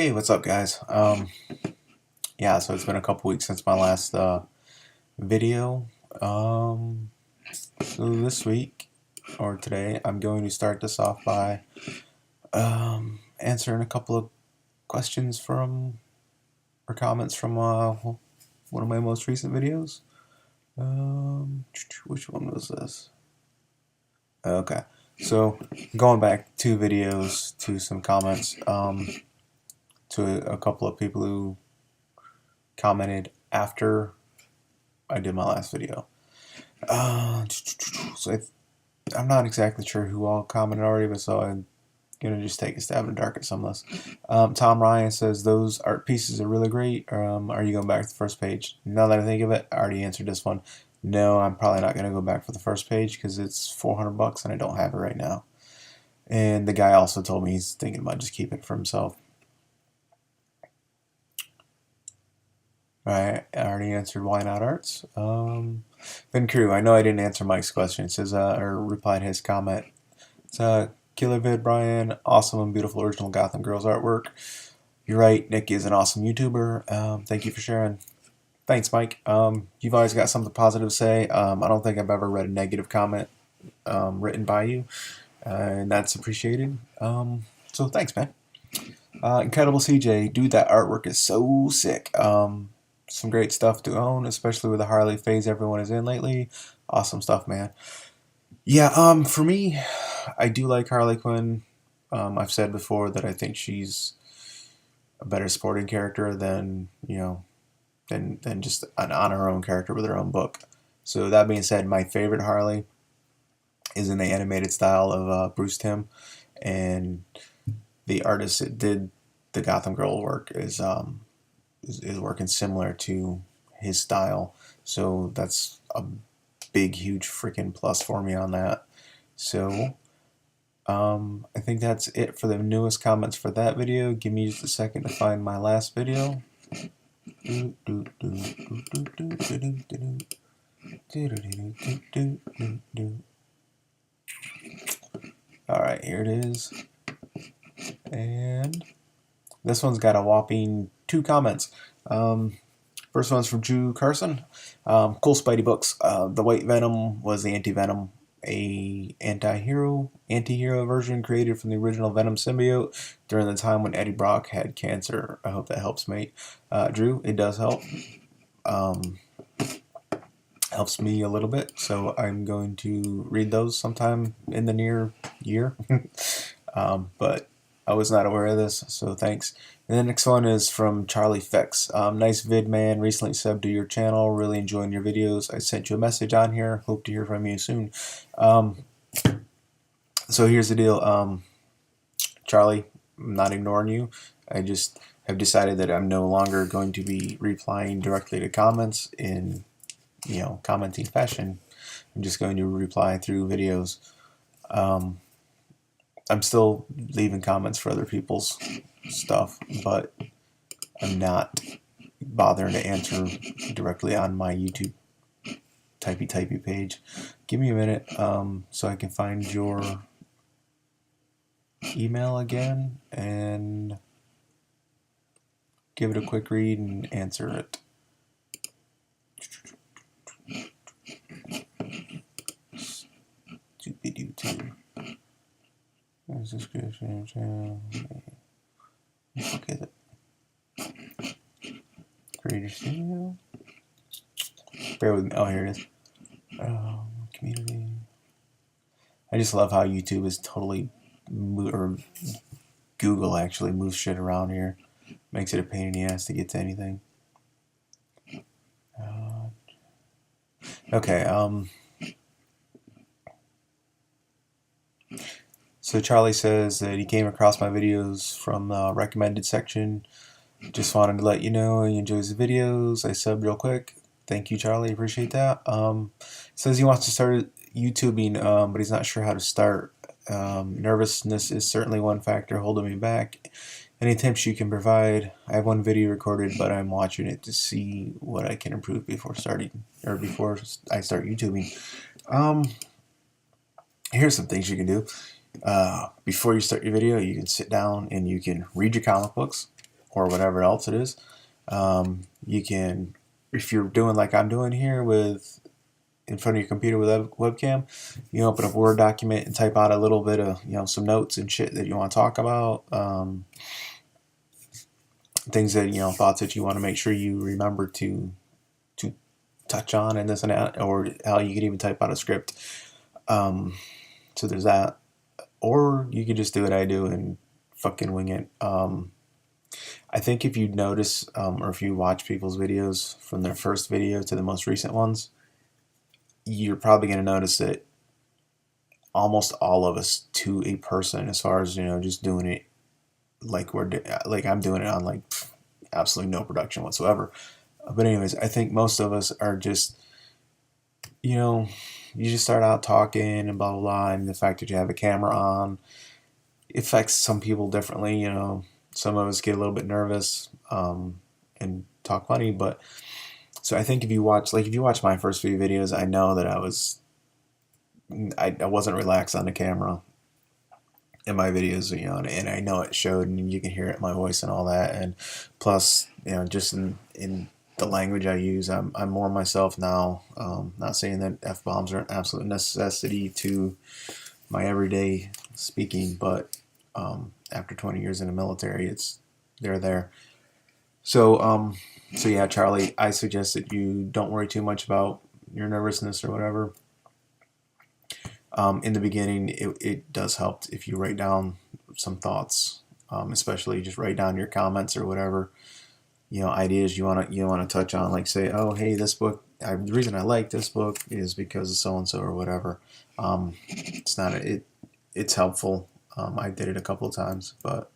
Hey, what's up, guys? Yeah, so it's been a couple weeks since my last video. So this week or today, I'm going to start this off by answering a couple of questions from or comments from one of my most recent videos. Which one was this? Okay, so going back 2 videos to some comments to a couple of people who commented after I did my last video. So I'm not exactly sure who all commented already, but so I'm gonna just take a stab in the dark at some of this. Tom Ryan says those art pieces are really great. Are you going back to the first page? Now that I think of it, I already answered this one. No, I'm probably not gonna go back for the first page because it's $400 and I don't have it right now. And the guy also told me he's thinking about just keeping it for himself. I already answered Why Not Arts. Ben Crew, I know I didn't answer Mike's question. It says, or replied his comment. It's Killer Vid Brian, awesome and beautiful original Gotham Girls artwork. You're right, Nick is an awesome YouTuber. Thank you for sharing. Thanks, Mike. You've always got something positive to say. I don't think I've ever read a negative comment written by you, and that's appreciated. So thanks, man. Incredible CJ, dude, that artwork is so sick. Some great stuff to own, especially with the Harley phase everyone is in lately. Awesome stuff, man. Yeah, for me, I do like Harley Quinn. I've said before that I think she's a better sporting character than, than just an on her own character with her own book. So that being said, my favorite Harley is in the animated style of Bruce Timm, and the artist that did the Gotham Girl work is working similar to his style. So that's a big, huge freaking plus for me on that. So I think that's it for the newest comments for that video. Give me just a second to find my last video. Alright, here it is. And this one's got a whopping 2 comments. First one's from Drew Carson. Cool Spidey books. The White Venom was the Anti-Venom, a anti-hero version created from the original Venom symbiote during the time when Eddie Brock had cancer. I hope that helps, mate. Drew, it does help. Helps me a little bit, so I'm going to read those sometime in the near year. But I was not aware of this, so thanks. And the next one is from Charlie Fex. Nice vid, man. Recently subbed to your channel. Really enjoying your videos. I sent you a message on here. Hope to hear from you soon. So here's the deal. Charlie, I'm not ignoring you. I just have decided that I'm no longer going to be replying directly to comments in, commenting fashion. I'm just going to reply through videos. I'm still leaving comments for other people's stuff, but I'm not bothering to answer directly on my YouTube typey page. Give me a minute so I can find your email again and give it a quick read and answer it. Stupid YouTube. Subscription channel. Look at it. Creator Studio. Bear with me. Oh, here it is. Community. I just love how YouTube is totally, or Google actually moves shit around here. Makes it a pain in the ass to get to anything. Okay. So Charlie says that he came across my videos from the recommended section. Just wanted to let you know he enjoys the videos. I subbed real quick. Thank you, Charlie. Appreciate that. Says he wants to start YouTubing, but he's not sure how to start. Nervousness is certainly one factor holding me back. Any tips you can provide? I have one video recorded, but I'm watching it to see what I can improve before starting, or before I start YouTubing. Here's some things you can do. Before you start your video, you can sit down and you can read your comic books. or whatever else it is. You can, if you're doing like I'm doing here with in front of your computer with a webcam, you open up a Word document and type out a little bit of, some notes and shit that you want to talk about, things that, thoughts that you want to make sure you remember to touch on and this and that, or hell, you could even type out a script. So there's that, or you could just do what I do and fucking wing it. I think if you notice, or if you watch people's videos from their first video to the most recent ones, you're probably going to notice that almost all of us, to a person, as far as just doing it like like I'm doing it on like absolutely no production whatsoever. But anyways, I think most of us are just, you just start out talking and blah blah blah, and the fact that you have a camera on affects some people differently. Some of us get a little bit nervous and talk funny, but so I think if you watch my first few videos, I know that I wasn't relaxed on the camera in my videos, and I know it showed, and you can hear it in my voice and all that, and plus, just in the language I use, I'm more myself now. Not saying that F-bombs are an absolute necessity to my everyday speaking, but after 20 years in the military, they're there. So yeah, Charlie, I suggest that you don't worry too much about your nervousness or whatever. In the beginning, it does help if you write down some thoughts, especially just write down your comments or whatever, ideas you want to touch on, like say, oh, hey, this book, the reason I like this book is because of so and so or whatever. It's helpful. I did it a couple of times, but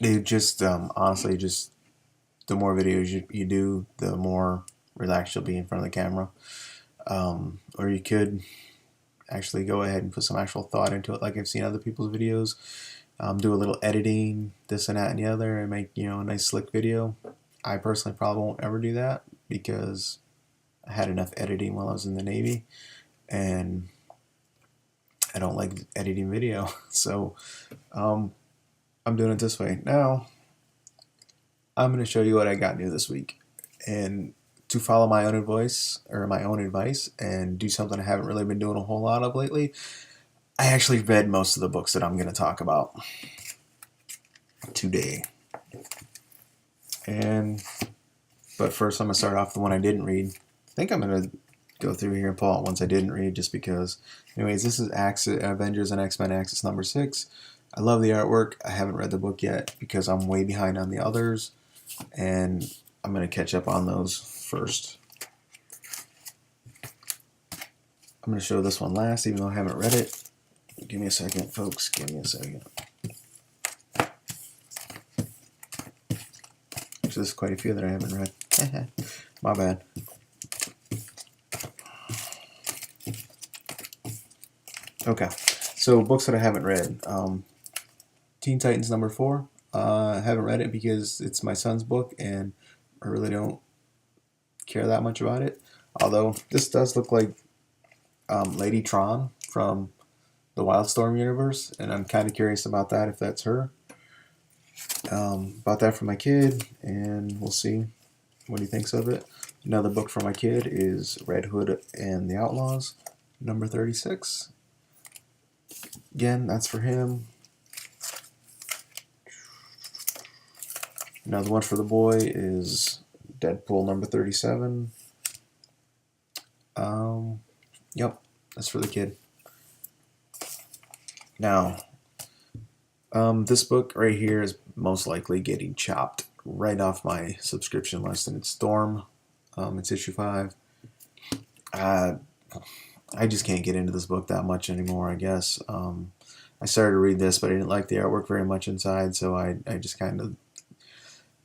it just honestly, just the more videos you do, the more relaxed you'll be in front of the camera. Or you could actually go ahead and put some actual thought into it, like I've seen other people's videos. Do a little editing, this and that and the other, and make a nice slick video. I personally probably won't ever do that because I had enough editing while I was in the Navy, and I don't like editing video. So I'm doing it this way. Now I'm going to show you what I got new this week, and to follow my own advice and do something I haven't really been doing a whole lot of lately, I actually read most of the books that I'm going to talk about today. But first I'm going to start off the one I didn't read. I think I'm going to go through here and pull out ones I didn't read just because. Anyways, this is Avengers and X-Men Axis number 6. I love the artwork. I haven't read the book yet because I'm way behind on the others, and I'm going to catch up on those first. I'm going to show this one last, even though I haven't read it. Give me a second, folks. Give me a second. Actually, there's quite a few that I haven't read. My bad. Okay, so books that I haven't read. Teen Titans number 4. I haven't read it because it's my son's book, and I really don't care that much about it. Although this does look like Lady Tron from the Wildstorm universe, and I'm kind of curious about that, if that's her. Bought that for my kid, and we'll see what he thinks of it. Another book for my kid is Red Hood and the Outlaws, number 36. Again, that's for him. Another one for the boy is Deadpool number 37. Yep, that's for the kid. Now, this book right here is most likely getting chopped right off my subscription list, and it's Storm. It's issue 5. I just can't get into this book that much anymore, I guess. I started to read this, but I didn't like the artwork very much inside, so I just kind of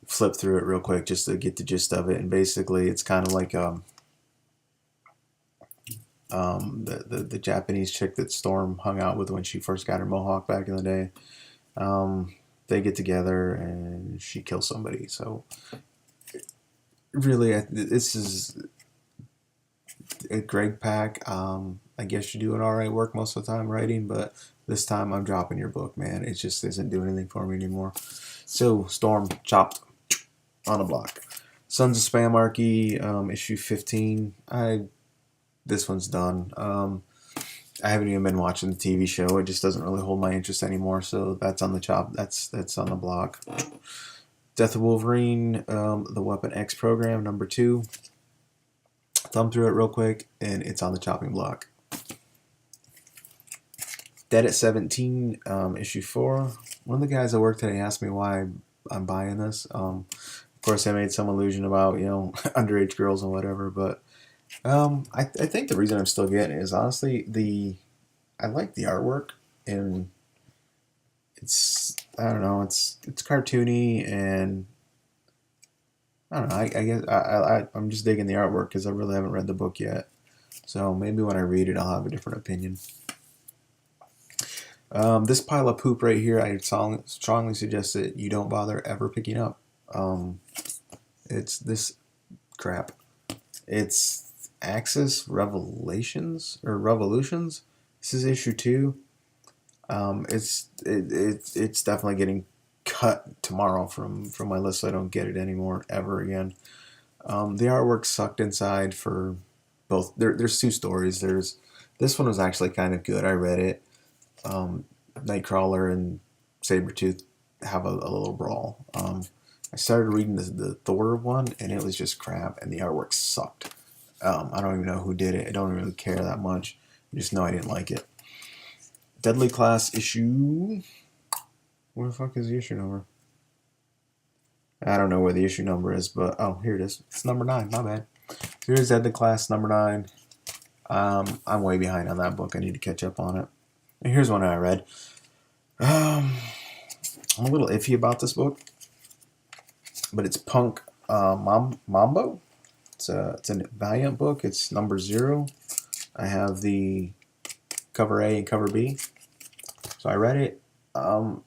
flipped through it real quick just to get the gist of it. And basically, it's kind of like the Japanese chick that Storm hung out with when she first got her mohawk back in the day. They get together and she kills somebody. So really, this is a Greg Pak. I guess you do an alright work most of the time writing, but This time I'm dropping your book, man. It just isn't doing anything for me anymore. So, Storm, chopped on a block. Sons of Spamarchy, issue 15. This one's done. I haven't even been watching the TV show. It just doesn't really hold my interest anymore. So that's on the chop. That's on the block. Death of Wolverine, the Weapon X program, number 2. Thumb through it real quick, and it's on the chopping block. Dead at 17, issue 4. One of the guys at work today asked me why I'm buying this. Of course, I made some allusion about, underage girls and whatever, but I think the reason I'm still getting it is honestly I like the artwork, and I don't know, it's cartoony, and I don't know, I guess I'm just digging the artwork because I really haven't read the book yet. So maybe when I read it, I'll have a different opinion. This pile of poop right here, I strongly suggest that you don't bother ever picking up. It's this crap. It's Axis Revelations or Revolutions. This is issue 2. It's definitely getting cut tomorrow from my list, so I don't get it anymore ever again. The artwork sucked inside for both. There's 2 stories. This one was actually kind of good. I read it. Nightcrawler and Sabretooth have a little brawl. I started reading the Thor one, and it was just crap, and the artwork sucked. I don't even know who did it. I don't really care that much. I just know I didn't like it. Deadly Class issue... Where the fuck is the issue number? I don't know where the issue number is, but... Oh, here it is. It's number 9. My bad. So here's Deadly Class number 9. I'm way behind on that book. I need to catch up on it. And here's one I read. I'm a little iffy about this book, but it's Punk Mambo. It's a Valiant book. It's number 0. I have the cover A and cover B. So I read it. I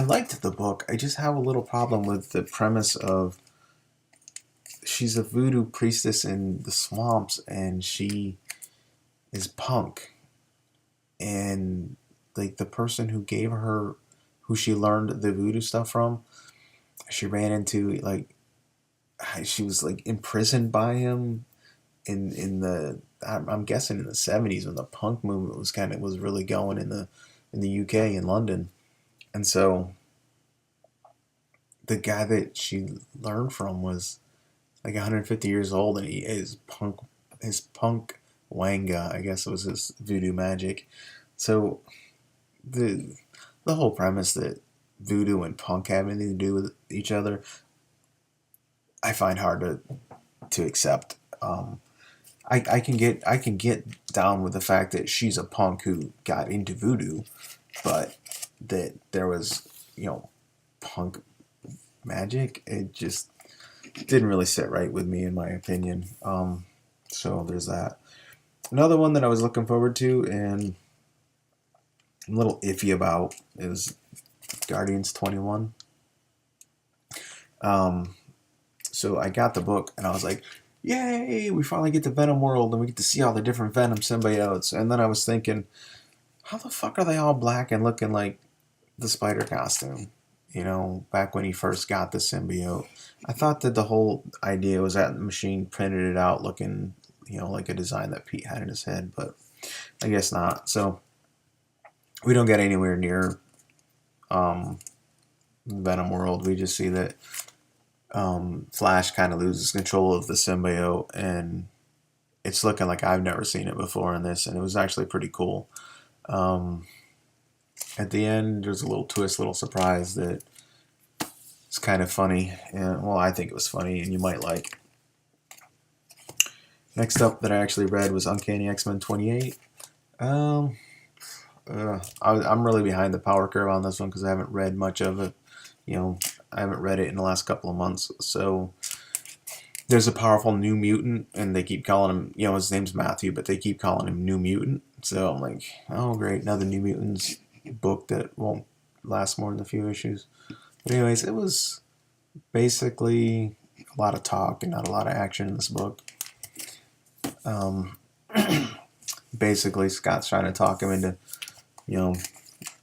liked the book. I just have a little problem with the premise of she's a voodoo priestess in the swamps, and she is punk, and like the person who gave her, who she learned the voodoo stuff from, she ran into, like, she was like imprisoned by him in the, I'm guessing in the 70s, when the punk movement was really going in the UK, in London. And so the guy that she learned from was like 150 years old, and his punk wanga, I guess it was his voodoo magic. So the whole premise that voodoo and punk have anything to do with each other, I find hard to accept. I can get down with the fact that she's a punk who got into voodoo, but that there was, punk magic, it just didn't really sit right with me, in my opinion. So there's that. Another one that I was looking forward to and I'm a little iffy about is Guardians 21. So I got the book and I was like, yay, we finally get to Venom World and we get to see all the different Venom symbiotes. And then I was thinking, how the fuck are they all black and looking like the spider costume? Back when he first got the symbiote. I thought that the whole idea was that the machine printed it out looking, like a design that Pete had in his head, but I guess not. So we don't get anywhere near Venom World. We just see that Flash kind of loses control of the symbiote, and it's looking like I've never seen it before in this, and it was actually pretty cool. At the end, there's a little twist, little surprise that it's kind of funny. And, well, I think it was funny, and you might like. Next up that I actually read was Uncanny X-Men 28. I'm really behind the power curve on this one because I haven't read much of it. I haven't read it in the last couple of months. So there's a powerful New Mutant, and they keep calling him, his name's Matthew, but they keep calling him New Mutant. So I'm like, oh, great, another New Mutants book that won't last more than a few issues. But anyways, it was basically a lot of talk and not a lot of action in this book. basically Scott's trying to talk him into, you know,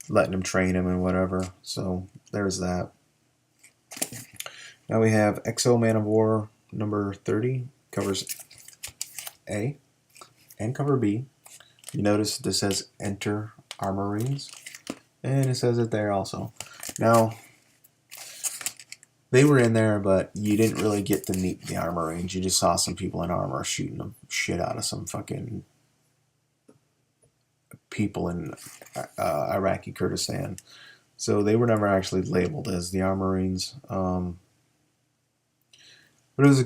letting him train him and whatever. So there's that. Now we have XO Man of War number 30, covers A and cover B. You notice this says Enter Armorines, and it says it there also. Now, they were in there, but you didn't really get to meet the Armorines. You just saw some people in armor shooting the shit out of some fucking people in Iraqi Kurdistan. So they were never actually labeled as the Armorines. But it was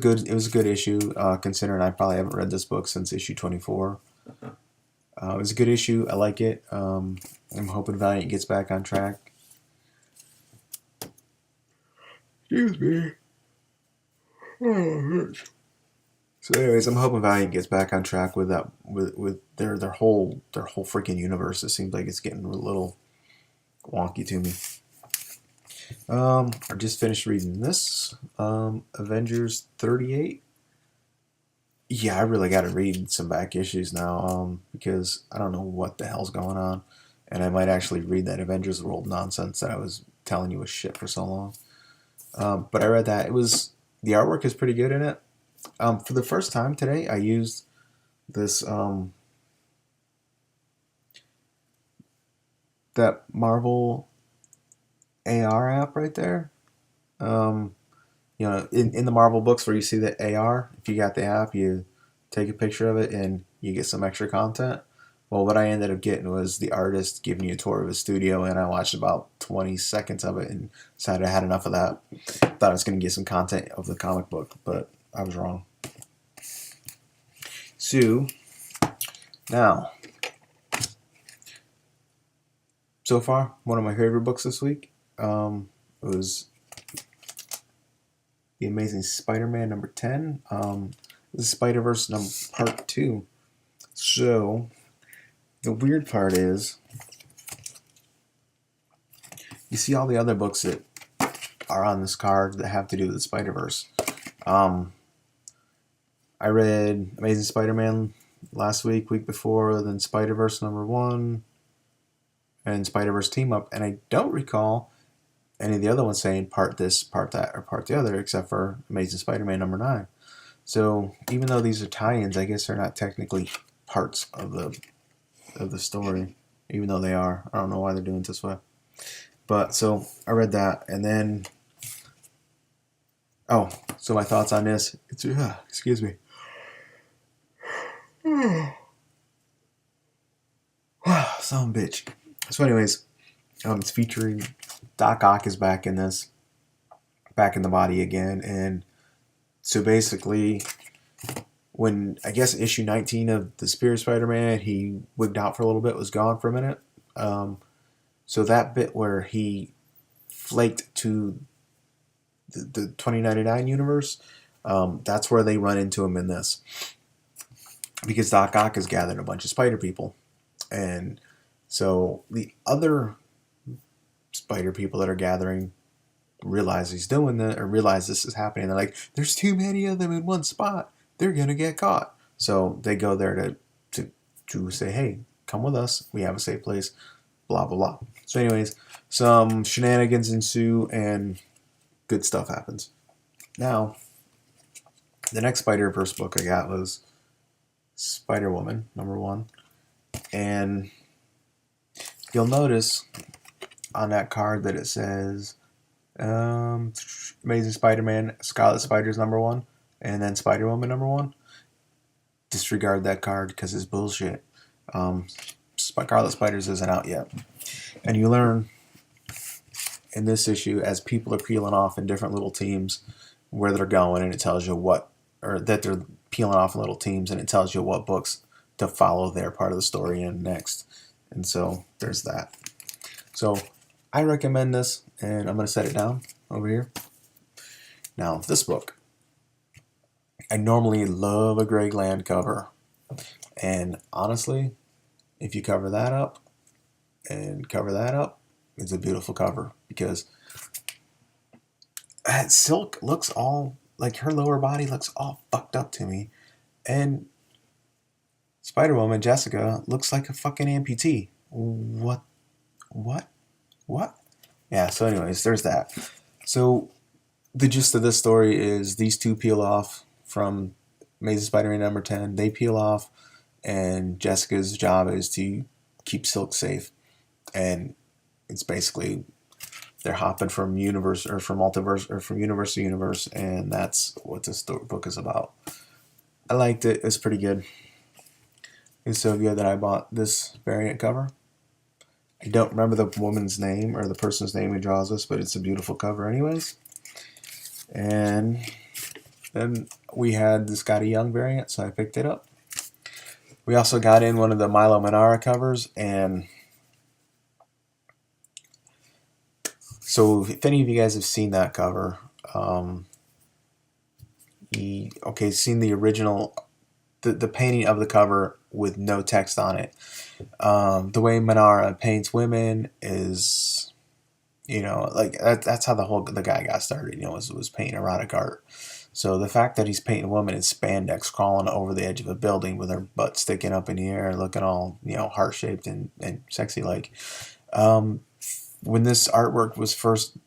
a good issue, considering I probably haven't read this book since issue 24. It was a good issue. I like it. I'm hoping Valiant gets back on track. Excuse me. Oh, hurts. So, anyways, I'm hoping Valiant gets back on track with that, with their whole freaking universe. It seems like it's getting a little wonky to me. I just finished reading this, Avengers 38. Yeah, I really got to read some back issues now, because I don't know what the hell's going on, and I might actually read that Avengers World nonsense that I was telling you was shit for so long. But I read that. The artwork is pretty good in it. For the first time today, I used this that Marvel AR app right there. In the Marvel books where you see the AR, if you got the app, you take a picture of it and you get some extra content. Well, what I ended up getting was the artist giving you a tour of his studio, and I watched about 20 seconds of it and decided I had enough of that. Thought I was going to get some content of the comic book, but I was wrong. So, now, so far, one of my favorite books this week was The Amazing Spider-Man number 10. This is Spider-Verse part 2. So, the weird part is, you see all the other books that are on this card that have to do with the Spider-Verse. I read Amazing Spider-Man last week before, then Spider-Verse number 1, and Spider-Verse Team Up, and I don't recall any of the other ones saying part this, part that, or part the other, except for Amazing Spider-Man number 9. So even though these are tie-ins, I guess they're not technically parts of the story, even though they are. I don't know why they're doing it this way. But so I read that, and then so my thoughts on this. Excuse me. Son of a bitch. So anyways, it's featuring Doc Ock is back in this, back in the body again, and so basically, when I guess issue 19 of the Spirit Spider-Man, he wigged out for a little bit, was gone for a minute. So that bit where he flaked to the 2099 universe, that's where they run into him in this, because Doc Ock has gathered a bunch of spider people, and so the other spider people that are gathering realize he's doing that, or realize this is happening. They're like, there's too many of them in one spot, they're gonna get caught. So they go there to say, hey, come with us, we have a safe place, blah blah blah. So anyways, some shenanigans ensue and good stuff happens. Now, the next Spider-Verse book I got was Spider-Woman number 1, and you'll notice on that card that it says Amazing Spider-Man, Scarlet Spider's number 1, and then Spider-Woman number 1. Disregard that card because it's bullshit. Scarlet Spiders isn't out yet. And you learn in this issue, as people are peeling off in different little teams, where they're going, and it tells you that they're peeling off in little teams, and it tells you what books to follow their part of the story in next. And so there's that. So I recommend this, and I'm going to set it down over here. Now, this book, I normally love a Greg Land cover, and honestly, if you cover that up and cover that up, it's a beautiful cover, because that Silk looks all like, her lower body looks all fucked up to me, and Spider-Woman, Jessica, looks like a fucking amputee. What? What? What? Yeah, so anyways, there's that. So the gist of this story is these two peel off from Amazing Spider-Man number 10. They peel off, and Jessica's job is to keep Silk safe. And it's basically they're hopping from universe or from multiverse or from universe to universe, and that's what this book is about. I liked it. It's pretty good. It's so good that I bought this variant cover. I don't remember the woman's name or the person's name who draws this, but it's a beautiful cover anyways. And then we had the Scotty Young variant, so I picked it up. We also got in one of the Milo Manara covers, and so if any of you guys have seen that cover, seen the original, the painting of the cover with no text on it. The way Manara paints women is, like that's how the guy got started. Was painting erotic art. So the fact that he's painting a woman in spandex crawling over the edge of a building with her butt sticking up in the air, looking all heart shaped and sexy like. When this artwork was first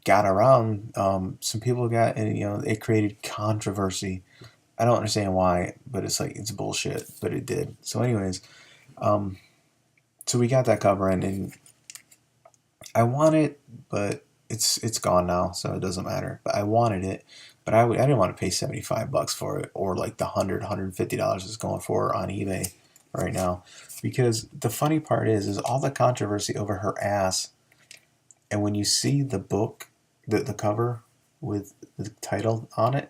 got around, some people got, and it created controversy. I don't understand why, but it's bullshit, but it did. So anyways, so we got that cover, and I want it, but it's gone now, so it doesn't matter. But I wanted it, but I didn't want to pay $75 for it, or like the $150 it's going for on eBay right now, because the funny part is all the controversy over her ass, and when you see the book, the cover with the title on it,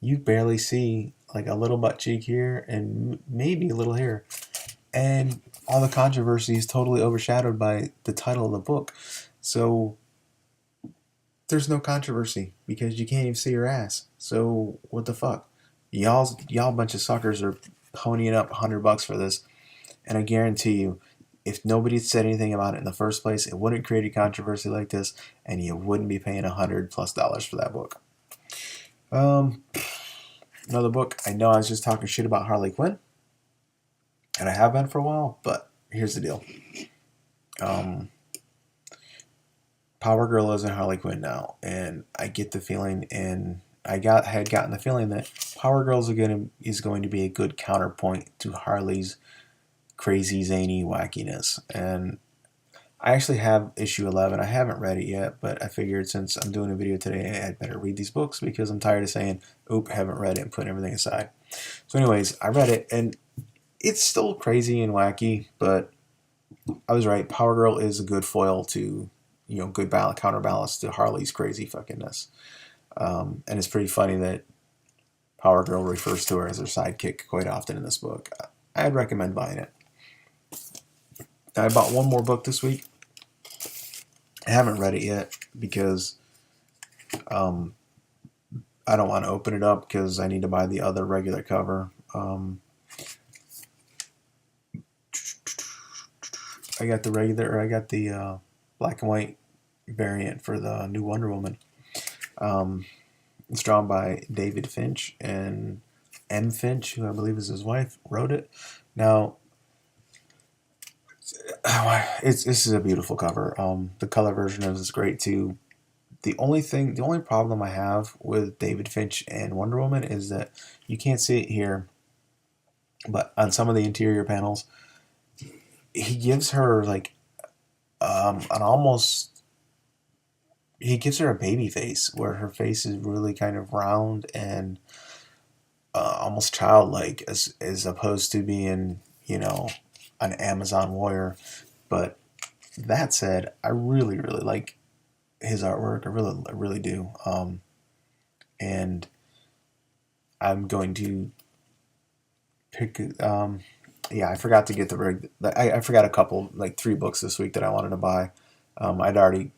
you barely see like a little butt cheek here and maybe a little here, and all the controversy is totally overshadowed by the title of the book. So there's no controversy because you can't even see her ass. So what the fuck? Y'all bunch of suckers are ponying up $100 for this, and I guarantee you, if nobody had said anything about it in the first place, it wouldn't create a controversy like this, and you wouldn't be paying $100+ for that book. Another book. I know I was just talking shit about Harley Quinn, and I have been for a while, but here's the deal. Power Girl isn't Harley Quinn now, and I get the feeling, and had gotten the feeling that Power Girl is going to be a good counterpoint to Harley's crazy, zany wackiness. And I actually have issue 11. I haven't read it yet, but I figured since I'm doing a video today, I'd better read these books because I'm tired of saying, oop, haven't read it and putting everything aside. So anyways, I read it, and it's still crazy and wacky, but I was right. Power Girl is a good foil to, good counterbalance to Harley's crazy fuckingness. And it's pretty funny that Power Girl refers to her as her sidekick quite often in this book. I'd recommend buying it. I bought one more book this week. I haven't read it yet because I don't want to open it up because I need to buy the other regular cover. I got the black and white variant for the new Wonder Woman. It's drawn by David Finch, and M. Finch, who I believe is his wife, wrote it. Now, this is a beautiful cover. The color version of it is great too. The only problem I have with David Finch and Wonder Woman is that you can't see it here, but on some of the interior panels, he gives her like he gives her a baby face where her face is really kind of round and almost childlike, as opposed to being, an Amazon warrior. But that said, I really, really like his artwork. I really do. And I'm going to pick. I forgot to get I forgot a couple, like 3 books this week that I wanted to buy.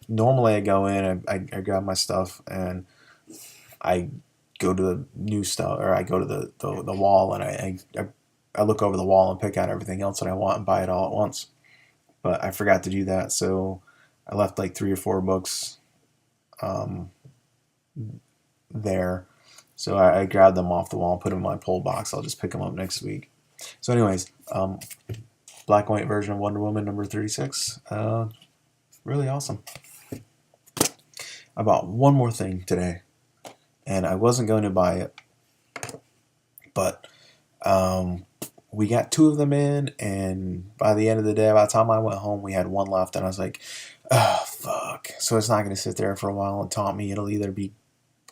Normally I go in, I grab my stuff, and I go to the new stuff, or I go to the wall, and I look over the wall and pick out everything else that I want and buy it all at once. But I forgot to do that, so I left like 3 or 4 books there. So I grabbed them off the wall and put them in my pull box. I'll just pick them up next week. So anyways, black and white version of Wonder Woman number 36. Really awesome. I bought one more thing today, and I wasn't going to buy it, but we got 2 of them in, and by the end of the day, by the time I went home, we had 1 left, and I was like, oh, fuck. So it's not going to sit there for a while and taunt me. It'll either be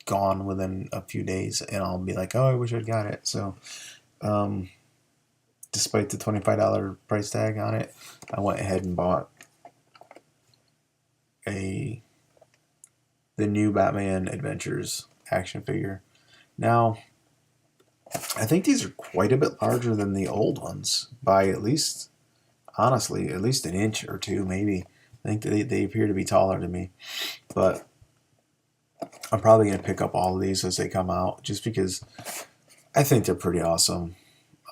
gone within a few days, and I'll be like, oh, I wish I'd got it. So, despite the $25 price tag on it, I went ahead and bought the new Batman Adventures action figure. Now, I think these are quite a bit larger than the old ones by at least, honestly, at least an inch or 2, maybe. I think they appear to be taller to me. But I'm probably going to pick up all of these as they come out just because I think they're pretty awesome.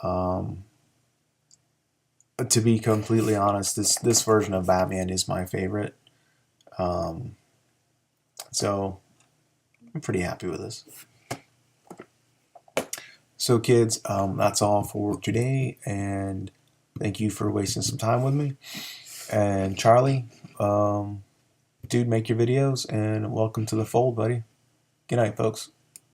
To be completely honest, this version of Batman is my favorite. So I'm pretty happy with this. So kids, that's all for today, and thank you for wasting some time with me. And Charlie, dude, make your videos, and welcome to the fold, buddy. Good night, folks.